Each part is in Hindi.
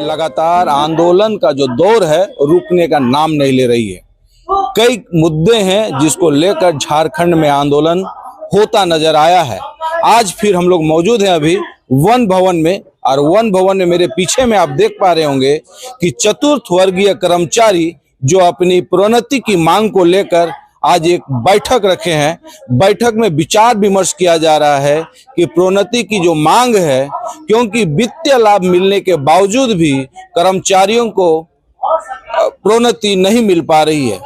लगातार आंदोलन का जो दौर है रुकने का नाम नहीं ले रही है। कई मुद्दे हैं जिसको लेकर झारखंड में आंदोलन होता नजर आया है। आज फिर हम लोग मौजूद हैं अभी वन भवन में, और वन भवन में मेरे पीछे में आप देख पा रहे होंगे कि चतुर्थ वर्गीय कर्मचारी जो अपनी प्रोन्नति की मांग को लेकर आज एक बैठक रखे हैं। बैठक में विचार विमर्श किया जा रहा है कि प्रोन्नति की जो मांग है, क्योंकि वित्तीय लाभ मिलने के बावजूद भी कर्मचारियों को प्रोन्नति नहीं मिल पा रही है।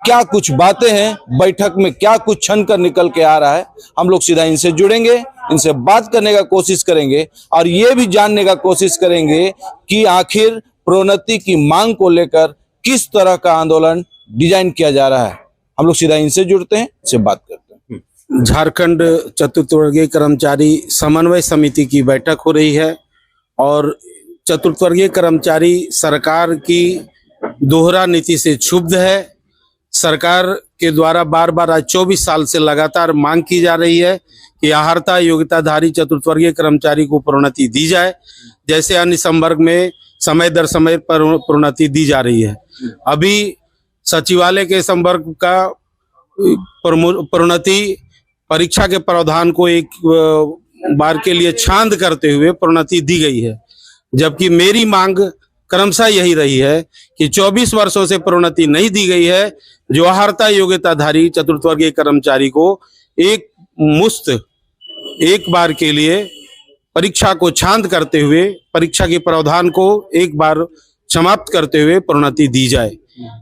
क्या कुछ बातें हैं बैठक में, क्या कुछ छन कर निकल के आ रहा है, हम लोग सीधा इनसे जुड़ेंगे, इनसे बात करने का कोशिश करेंगे और ये भी जानने का कोशिश करेंगे कि आखिर प्रोन्नति की मांग को लेकर किस तरह का आंदोलन डिजाइन किया जा रहा है। हम लोग सीधा इनसे जुड़ते हैं, इनसे बात करते हैं। झारखंड चतुर्थ वर्गीय कर्मचारी समन्वय समिति की बैठक हो रही है और चतुर्थ वर्गीय कर्मचारी सरकार की दोहरा नीति से क्षुब्ध है। सरकार के द्वारा बार बार आज 24 साल से लगातार मांग की जा रही है कि आहारता योग्यताधारी चतुर्थ वर्गीय कर्मचारी को प्रोन्नति दी जाए, जैसे अन्य संवर्ग में समय दर समय पर प्रोन्नति दी जा रही है। अभी सचिवालय के संवर्ग का प्रोन्नति परीक्षा के प्रावधान को एक बार के लिए छांद करते हुए प्रोन्नति दी गई है, जबकि मेरी मांग क्रमशः यही रही है कि 24 वर्षों से प्रोन्नति नहीं दी गई है। जो आहारता योग्यताधारी चतुर्थ वर्गीय कर्मचारी को एक मुश्त एक बार के लिए परीक्षा को छांद करते हुए, परीक्षा के प्रावधान को एक बार समाप्त करते हुए प्रोन्नति दी जाए।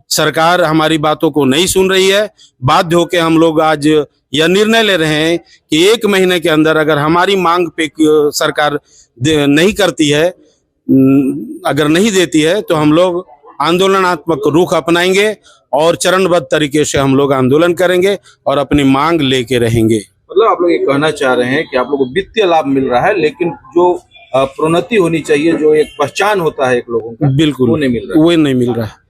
सरकार हमारी बातों को नहीं सुन रही है। बाध्य होकर हम लोग आज यह निर्णय ले रहे हैं कि 1 महीने के अंदर अगर हमारी मांग पे सरकार नहीं करती है, अगर नहीं देती है, तो हम लोग आंदोलनात्मक रुख अपनाएंगे और चरणबद्ध तरीके से हम लोग आंदोलन करेंगे और अपनी मांग लेके रहेंगे। मतलब आप लोग ये कहना चाह रहे हैं कि आप लोगों को वित्तीय लाभ मिल रहा है, लेकिन जो प्रोन्नति होनी चाहिए, जो एक पहचान होता है एक लोगों का, बिल्कुल वो नहीं मिल रहा है। वो नहीं मिल रहा है।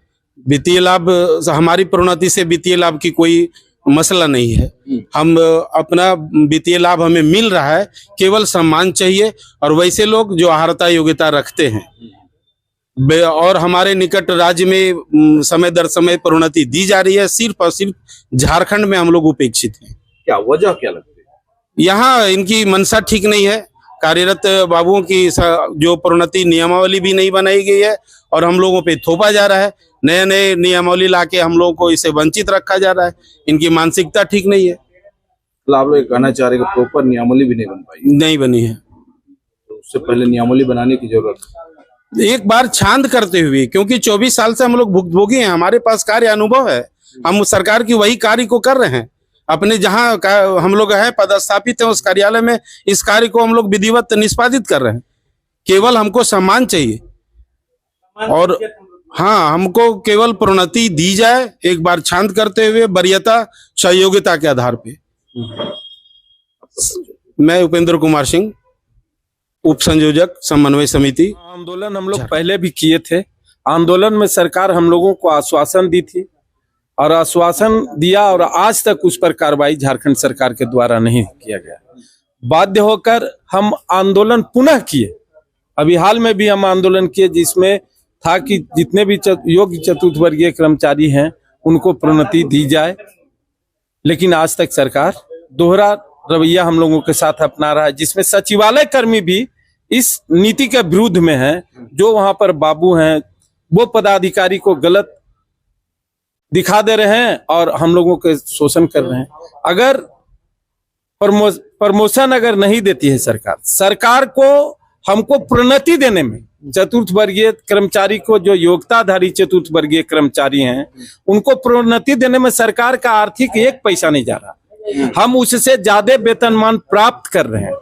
वित्तीय लाभ, हमारी प्रोन्नति से वित्तीय लाभ की कोई मसला नहीं है। हम अपना वित्तीय लाभ हमें मिल रहा है, केवल सम्मान चाहिए। और वैसे लोग जो आहारता योग्यता रखते हैं और हमारे निकट राज्य में समय दर समय प्रोन्नति दी जा रही है, सिर्फ और सिर्फ झारखंड में हम लोग उपेक्षित हैं। क्या वजह क्या लगती है? यहाँ इनकी मंशा ठीक नहीं है। कार्यरत बाबुओं की जो प्रोन्नति नियमावली भी नहीं बनाई गई है और हम लोगों पे थोपा जा रहा है। नए नए नियमावली लाके हम लोगों को इसे वंचित रखा जा रहा है। इनकी मानसिकता ठीक नहीं है। आप लोग कहना चाह रहे हैं कि प्रॉपर नियमावली भी नहीं बन पाई, नहीं बनी है, तो उससे पहले नियमावली बनाने की जरूरत है। एक बार छांद करते हुए, क्योंकि 24 साल से हम लोग भुक्तभोगी हैं, हमारे पास कार्य अनुभव है, हम सरकार की वही कार्य को कर रहे हैं। अपने जहां हम लोग हैं पदस्थापित हैं, उस कार्यालय में इस कार्य को हम लोग विधिवत निष्पादित कर रहे हैं। केवल हमको सम्मान चाहिए और हाँ, हमको केवल प्रोन्नति दी जाए एक बार छांद करते हुए, वरीयता सहयोगिता के आधार पे। मैं उपेंद्र कुमार सिंह, उप संयोजक समन्वय समिति। आंदोलन हम लोग पहले भी किए थे। आंदोलन में सरकार हम लोगों को आश्वासन दी थी और आश्वासन दिया और आज तक उस पर कार्रवाई झारखंड सरकार के द्वारा नहीं किया गया। बाध्य होकर हम आंदोलन पुनः किए। अभी हाल में भी हम आंदोलन किए, जिसमें था कि जितने भी योग्य चतुर्थ वर्गीय कर्मचारी हैं उनको प्रोन्नति दी जाए, लेकिन आज तक सरकार दोहरा रवैया हम लोगों के साथ अपना रहा है, जिसमें सचिवालय कर्मी भी इस नीति के विरुद्ध में हैं। जो वहां पर बाबू हैं वो पदाधिकारी को गलत दिखा दे रहे हैं और हम लोगों के शोषण कर रहे हैं। अगर प्रमोशन अगर नहीं देती है सरकार को हमको प्रोन्नति देने में, चतुर्थ वर्गीय कर्मचारी को, जो योग्यताधारी चतुर्थ वर्गीय कर्मचारी हैं, उनको प्रोन्नति देने में सरकार का आर्थिक 1 पैसा नहीं जा रहा। हम उससे ज्यादा वेतनमान प्राप्त कर रहे हैं।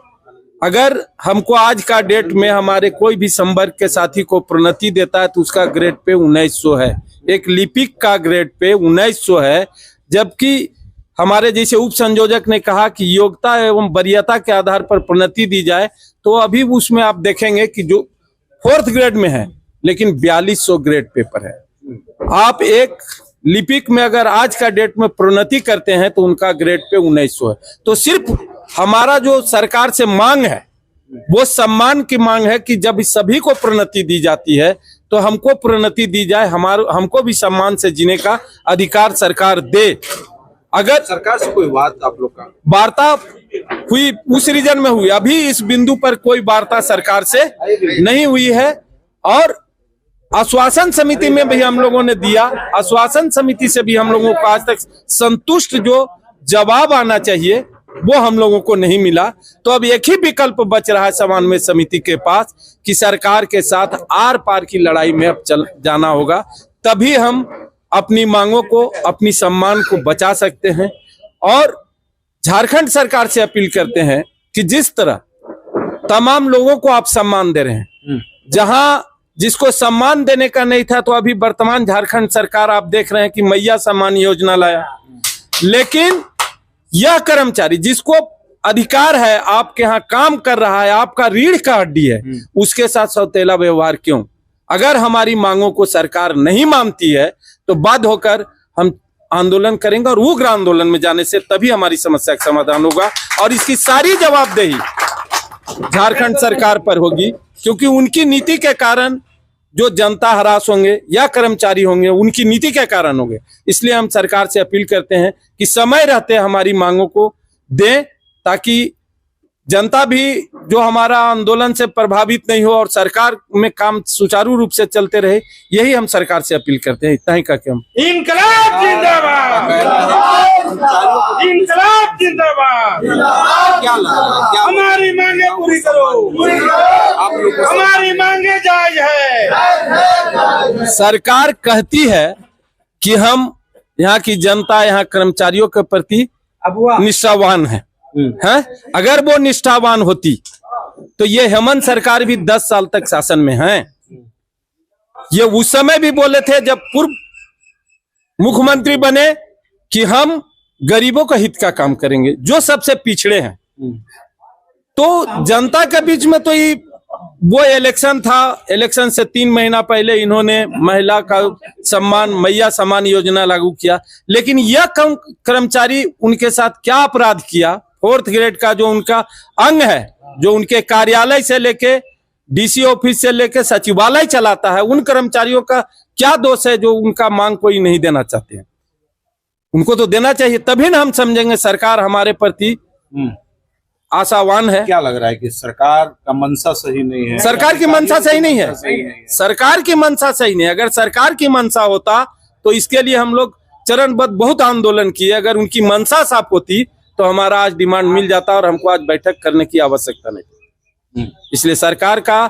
अगर हमको आज का डेट में हमारे कोई भी संवर्ग के साथी को प्रोन्नति देता है तो उसका ग्रेड पे 1900 है, एक लिपिक का ग्रेड पे 1900 है, जबकि हमारे जैसे उप संयोजक ने कहा कि योग्यता एवं वरीयता के आधार पर प्रोन्नति दी जाए, तो अभी उसमें आप देखेंगे कि जो 4th ग्रेड में है लेकिन 4200 ग्रेड पेपर है। आप एक लिपिक में अगर आज का डेट में प्रोन्नति करते हैं तो उनका ग्रेड पे 1900 है। तो सिर्फ हमारा जो सरकार से मांग है वो सम्मान की मांग है कि जब सभी को प्रोन्नति दी जाती है तो हमको प्रोन्नति दी जाए, हमको भी सम्मान से जीने का अधिकार सरकार दे। अगर सरकार से कोई बात आप लोग का वार्ता हुई उस रीजन में हुई, अभी इस बिंदु पर कोई वार्ता सरकार से नहीं हुई है। और आश्वासन समिति में भी हम लोगों ने दिया, आश्वासन समिति से भी हम लोगों को आज तक संतुष्ट जो जवाब आना चाहिए वो हम लोगों को नहीं मिला। तो अब एक ही विकल्प बच रहा है समन्वय समिति के पास कि सरकार के साथ आर पार की लड़ाई में अब जाना होगा, तभी हम अपनी मांगों को, अपनी सम्मान को बचा सकते हैं। और झारखंड सरकार से अपील करते हैं कि जिस तरह तमाम लोगों को आप सम्मान दे रहे हैं, जहां जिसको सम्मान देने का नहीं था, तो अभी वर्तमान झारखंड सरकार आप देख रहे हैं कि मैया सम्मान योजना लाया, लेकिन यह कर्मचारी जिसको अधिकार है, आपके यहाँ काम कर रहा है, आपका रीढ़ का हड्डी है, उसके साथ सौतेला व्यवहार क्यों? अगर हमारी मांगों को सरकार नहीं मानती है तो बाध्य होकर हम आंदोलन करेंगे, और उग्र आंदोलन में जाने से तभी हमारी समस्या का समाधान होगा। और इसकी सारी जवाबदेही झारखंड सरकार पर होगी, क्योंकि उनकी नीति के कारण जो जनता हरास होंगे या कर्मचारी होंगे, उनकी नीति के कारण होंगे। इसलिए हम सरकार से अपील करते हैं कि समय रहते हमारी मांगों को दें, ताकि जनता भी जो हमारा आंदोलन से प्रभावित नहीं हो और सरकार में काम सुचारू रूप से चलते रहे। यही हम सरकार से अपील करते हैं। इतना ही कहकर हम इनकलाब जिंदाबाद, इनकलाब जिंदाबाद। क्या लग रहा है? क्या हमारी मांगे पूरी करो, आप लोग को हमारी मांगे जायज है। सरकार कहती है कि हम यहाँ की जनता, यहाँ कर्मचारियों के प्रति निष्ठावान है। अगर वो निष्ठावान होती तो ये हेमंत सरकार भी 10 साल तक शासन में है। ये उस समय भी बोले थे जब पूर्व मुख्यमंत्री बने कि हम गरीबों का हित का काम करेंगे, जो सबसे पिछड़े हैं। तो जनता के बीच में तो ये वो इलेक्शन था, इलेक्शन से 3 महीना पहले इन्होंने महिला का सम्मान, मैया सम्मान योजना लागू किया, लेकिन यह कर्मचारी उनके साथ क्या अपराध किया? 4th ग्रेड का जो उनका अंग है, जो उनके कार्यालय से लेके डीसी ऑफिस से लेके सचिवालय चलाता है, उन कर्मचारियों का क्या दोष है जो उनका मांग कोई नहीं देना चाहते हैं? उनको तो देना चाहिए, तभी ना हम समझेंगे सरकार हमारे प्रति आशावान है। क्या लग रहा है कि सरकार का मंशा सही नहीं है? सरकार की मंशा सही नहीं है, सरकार की मंशा सही नहीं। अगर सरकार की मंशा होता तो इसके लिए हम लोग चरणबद्ध बहुत आंदोलन किए। अगर उनकी मंशा साफ होती तो हमारा आज डिमांड मिल जाता और हमको आज बैठक करने की आवश्यकता नहीं। इसलिए सरकार का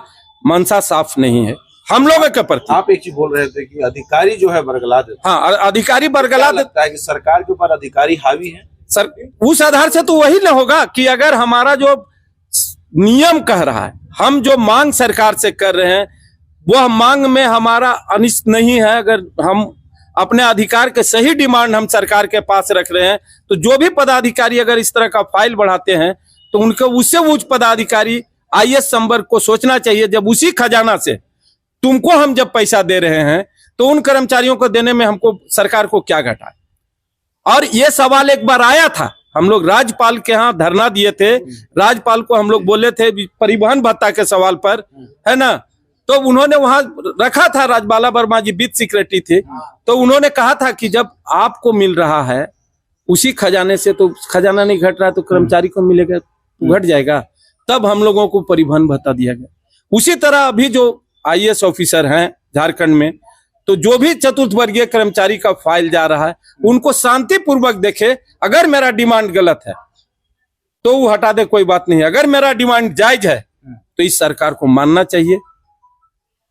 मंशा साफ नहीं है हम लोगों के प्रति। आप एक चीज बोल रहे थे कि अधिकारी जो है बरगला देते हैं। हाँ, अधिकारी बरगला लगता है कि सरकार के ऊपर अधिकारी हावी है। सर, उस आधार से तो वही न होगा कि अगर हमारा जो नियम कह रहा है, हम जो मांग सरकार से कर रहे हैं, वह मांग में हमारा अनिष्ट नहीं है, अगर हम अपने अधिकार के सही डिमांड हम सरकार के पास रख रहे हैं, तो जो भी पदाधिकारी अगर इस तरह का फाइल बढ़ाते हैं तो उनके उससे उच्च पदाधिकारी IAS संवर्ग को सोचना चाहिए, जब उसी खजाना से तुमको हम जब पैसा दे रहे हैं तो उन कर्मचारियों को देने में हमको सरकार को क्या घटा है। और ये सवाल एक बार आया था, हम लोग राज्यपाल के यहाँ धरना दिए थे, राज्यपाल को हम लोग बोले थे परिवहन भत्ता के सवाल पर, है ना, तो उन्होंने वहां रखा था, राजबाला वर्मा जी वित्त सेक्रेटरी थे, तो उन्होंने कहा था कि जब आपको मिल रहा है उसी खजाने से, तो खजाना नहीं घट रहा तो कर्मचारी को मिलेगा तो घट जाएगा, तब हम लोगों को परिवहन भत्ता दिया गया। उसी तरह अभी जो IAS ऑफिसर हैं झारखंड में, तो जो भी चतुर्थ वर्गीय कर्मचारी का फाइल जा रहा है उनको शांतिपूर्वक देखे। अगर मेरा डिमांड गलत है तो वो हटा दे, कोई बात नहीं। अगर मेरा डिमांड जायज है तो इस सरकार को मानना चाहिए,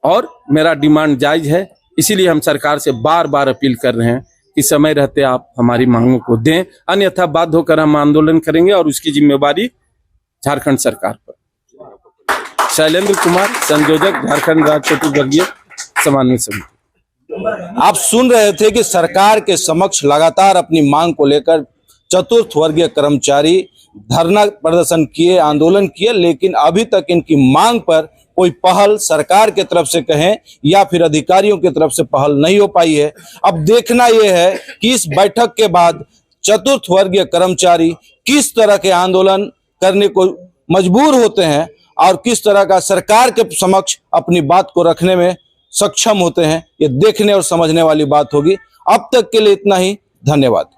और मेरा डिमांड जायज है, इसीलिए हम सरकार से बार बार अपील कर रहे हैं कि समय रहते आप हमारी मांगों को दें, अन्यथा बाध्य होकर हम आंदोलन करेंगे और उसकी जिम्मेवारी झारखंड सरकार पर। शैलेंद्र कुमार, संयोजक, झारखंड राज्य चतुर्वर्गीय समन्वय समिति। आप सुन रहे थे कि सरकार के समक्ष लगातार अपनी मांग को लेकर चतुर्थ वर्गीय कर्मचारी धरना प्रदर्शन किए, आंदोलन किए, लेकिन अभी तक इनकी मांग पर कोई पहल सरकार के तरफ से कहें या फिर अधिकारियों की तरफ से पहल नहीं हो पाई है। अब देखना यह है कि इस बैठक के बाद चतुर्थ वर्गीय कर्मचारी किस तरह के आंदोलन करने को मजबूर होते हैं और किस तरह का सरकार के समक्ष अपनी बात को रखने में सक्षम होते हैं, ये देखने और समझने वाली बात होगी। अब तक के लिए इतना ही, धन्यवाद।